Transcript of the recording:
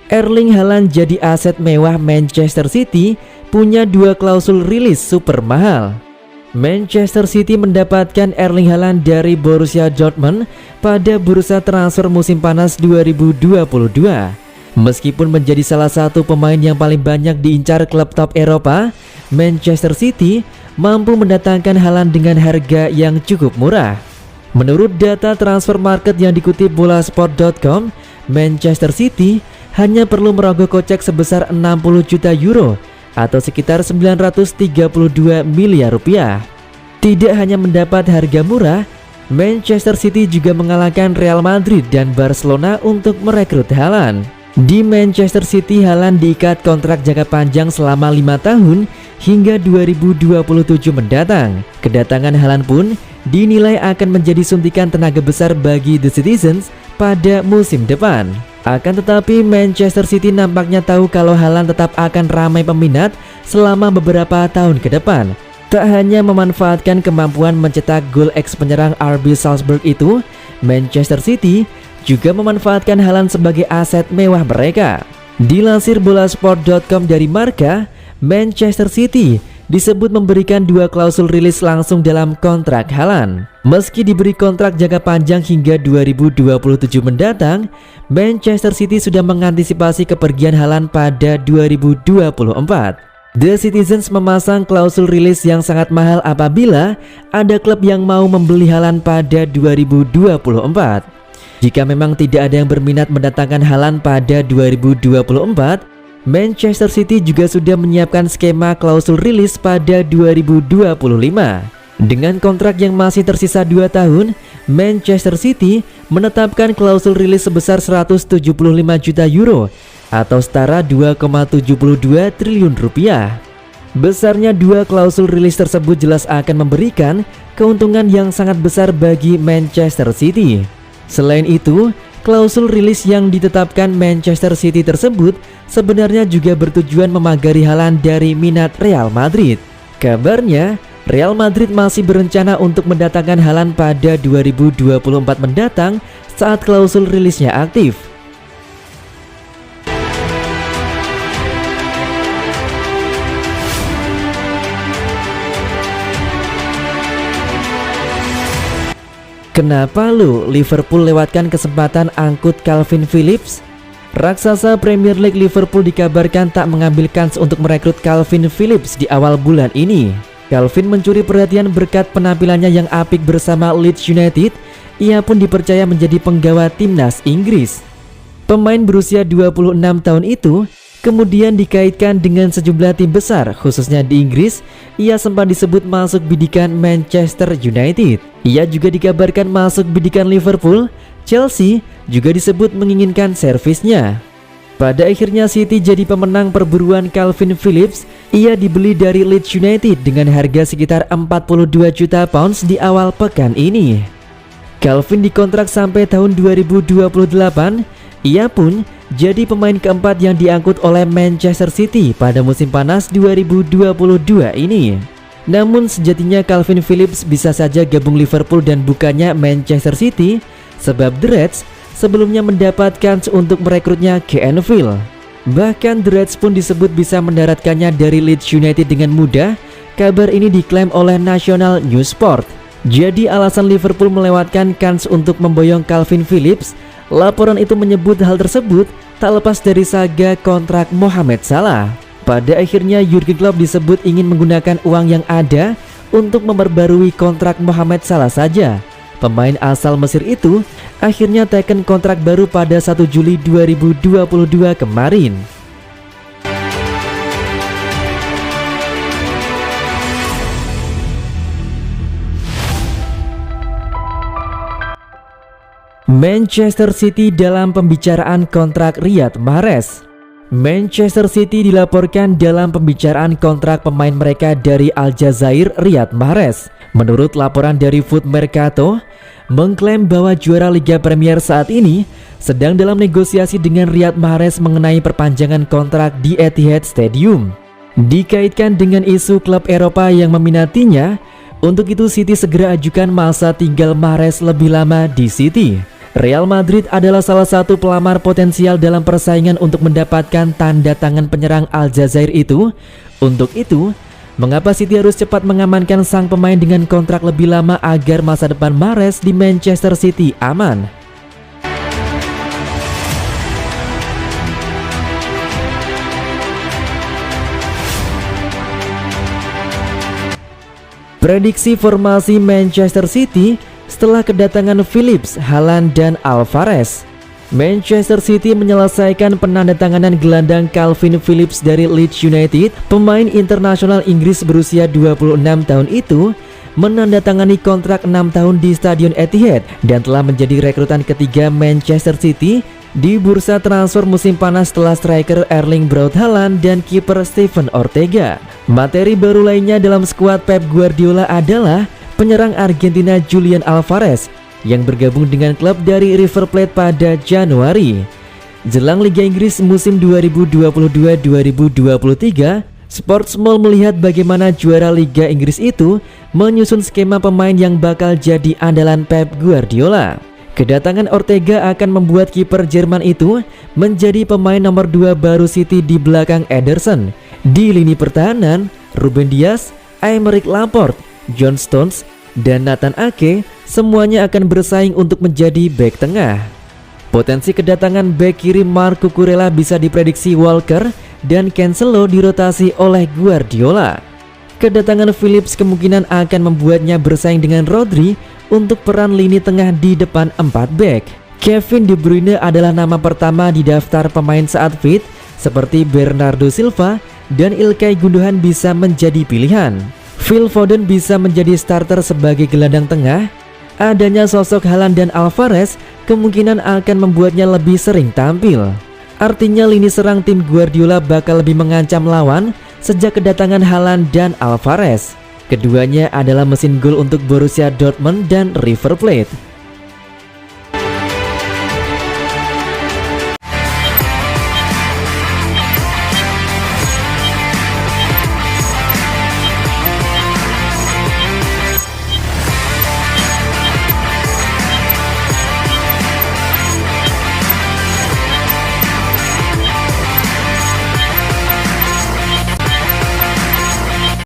Erling Haaland jadi aset mewah Manchester City, punya 2 klausul rilis super mahal. Manchester City mendapatkan Erling Haaland dari Borussia Dortmund pada bursa transfer musim panas 2022. Meskipun menjadi salah satu pemain yang paling banyak diincar klub top Eropa, Manchester City mampu mendatangkan Haaland dengan harga yang cukup murah. Menurut data transfer market yang dikutip bolasport.com, Manchester City hanya perlu merogoh kocek sebesar 60 juta euro atau sekitar 932 miliar rupiah. Tidak hanya mendapat harga murah, Manchester City juga mengalahkan Real Madrid dan Barcelona untuk merekrut Haaland. Di Manchester City, Haaland diikat kontrak jangka panjang selama 5 tahun hingga 2027 mendatang. Kedatangan Haaland pun dinilai akan menjadi suntikan tenaga besar bagi The Citizens pada musim depan. Akan tetapi Manchester City nampaknya tahu kalau Haaland tetap akan ramai peminat selama beberapa tahun ke depan. Tak hanya memanfaatkan kemampuan mencetak gol ex penyerang RB Salzburg itu, Manchester City juga memanfaatkan Haaland sebagai aset mewah mereka. Dilansir bolasport.com dari Marca, Manchester City disebut memberikan 2 klausul rilis langsung dalam kontrak Haaland. Meski diberi kontrak jangka panjang hingga 2027 mendatang, Manchester City sudah mengantisipasi kepergian Haaland pada 2024. The Citizens memasang klausul rilis yang sangat mahal apabila ada klub yang mau membeli Haaland pada 2024. Jika memang tidak ada yang berminat mendatangkan Haaland pada 2024, Manchester City juga sudah menyiapkan skema klausul rilis pada 2025. Dengan kontrak yang masih tersisa 2 tahun, Manchester City menetapkan klausul rilis sebesar 175 juta euro atau setara 2,72 triliun rupiah. Besarnya 2 klausul rilis tersebut jelas akan memberikan keuntungan yang sangat besar bagi Manchester City. Selain itu, klausul rilis yang ditetapkan Manchester City tersebut sebenarnya juga bertujuan memagari Haaland dari minat Real Madrid. Kabarnya, Real Madrid masih berencana untuk mendatangkan Haaland pada 2024 mendatang saat klausul rilisnya aktif. Kenapa Liverpool lewatkan kesempatan angkut Calvin Phillips? Raksasa Premier League Liverpool dikabarkan tak mengambil kans untuk merekrut Calvin Phillips di awal bulan ini. Calvin mencuri perhatian berkat penampilannya yang apik bersama Leeds United. Ia pun dipercaya menjadi penggawa timnas Inggris. Pemain berusia 26 tahun itu kemudian dikaitkan dengan sejumlah tim besar, khususnya di Inggris. Ia sempat disebut masuk bidikan Manchester United. Ia juga dikabarkan masuk bidikan Liverpool. Chelsea juga disebut menginginkan servisnya. Pada akhirnya City jadi pemenang perburuan Calvin Phillips. Ia dibeli dari Leeds United dengan harga sekitar 42 juta pounds di awal pekan ini. Calvin dikontrak sampai tahun 2028. Ia pun jadi pemain keempat yang diangkut oleh Manchester City pada musim panas 2022 ini. Namun sejatinya Calvin Phillips bisa saja gabung Liverpool dan bukannya Manchester City, sebab The Reds sebelumnya mendapatkan untuk merekrutnya ke Anfield. Bahkan The Reds pun disebut bisa mendaratkannya dari Leeds United dengan mudah. Kabar ini diklaim oleh National News Sport. Jadi alasan Liverpool melewatkan kans untuk memboyong Calvin Phillips. Laporan itu menyebut hal tersebut tak lepas dari saga kontrak Mohamed Salah. Pada akhirnya Jurgen Klopp disebut ingin menggunakan uang yang ada untuk memperbarui kontrak Mohamed Salah saja. Pemain asal Mesir itu akhirnya teken kontrak baru pada 1 Juli 2022 kemarin. Manchester City dalam pembicaraan kontrak Riyad Mahrez. Manchester City dilaporkan dalam pembicaraan kontrak pemain mereka dari Aljazair, Riyad Mahrez. Menurut laporan dari Foot Mercato, mengklaim bahwa juara Liga Premier saat ini sedang dalam negosiasi dengan Riyad Mahrez mengenai perpanjangan kontrak di Etihad Stadium. Dikaitkan dengan isu klub Eropa yang meminatinya, untuk itu City segera ajukan masa tinggal Mahrez lebih lama di City. Real Madrid adalah salah satu pelamar potensial dalam persaingan untuk mendapatkan tanda tangan penyerang Aljazair itu. Untuk itu, mengapa City harus cepat mengamankan sang pemain dengan kontrak lebih lama agar masa depan Mahrez di Manchester City aman? Prediksi formasi Manchester City setelah kedatangan Phillips, Haaland, dan Alvarez. Manchester City menyelesaikan penandatanganan gelandang Calvin Phillips dari Leeds United. Pemain internasional Inggris berusia 26 tahun itu menandatangani kontrak 6 tahun di Stadion Etihad dan telah menjadi rekrutan ketiga Manchester City di bursa transfer musim panas setelah striker Erling Braut Haaland dan kiper Steven Ortega. Materi baru lainnya dalam skuad Pep Guardiola adalah penyerang Argentina Julian Alvarez yang bergabung dengan klub dari River Plate pada Januari. Jelang Liga Inggris musim 2022-2023, Sportsmall melihat bagaimana juara Liga Inggris itu menyusun skema pemain yang bakal jadi andalan Pep Guardiola. Kedatangan Ortega akan membuat kiper Jerman itu menjadi pemain nomor 2 baru City di belakang Ederson. Di lini pertahanan, Ruben Dias, Aymeric Laporte, John Stones, dan Nathan Ake semuanya akan bersaing untuk menjadi bek tengah. Potensi kedatangan bek kiri Marco Kurela bisa diprediksi Walker dan Cancelo dirotasi oleh Guardiola. Kedatangan Phillips kemungkinan akan membuatnya bersaing dengan Rodri untuk peran lini tengah di depan 4 bek. Kevin De Bruyne adalah nama pertama di daftar pemain saat fit, seperti Bernardo Silva dan Ilkay Gundogan bisa menjadi pilihan. Phil Foden bisa menjadi starter sebagai gelandang tengah. Adanya sosok Haaland dan Alvarez kemungkinan akan membuatnya lebih sering tampil. Artinya lini serang tim Guardiola bakal lebih mengancam lawan sejak kedatangan Haaland dan Alvarez. Keduanya adalah mesin gol untuk Borussia Dortmund dan River Plate.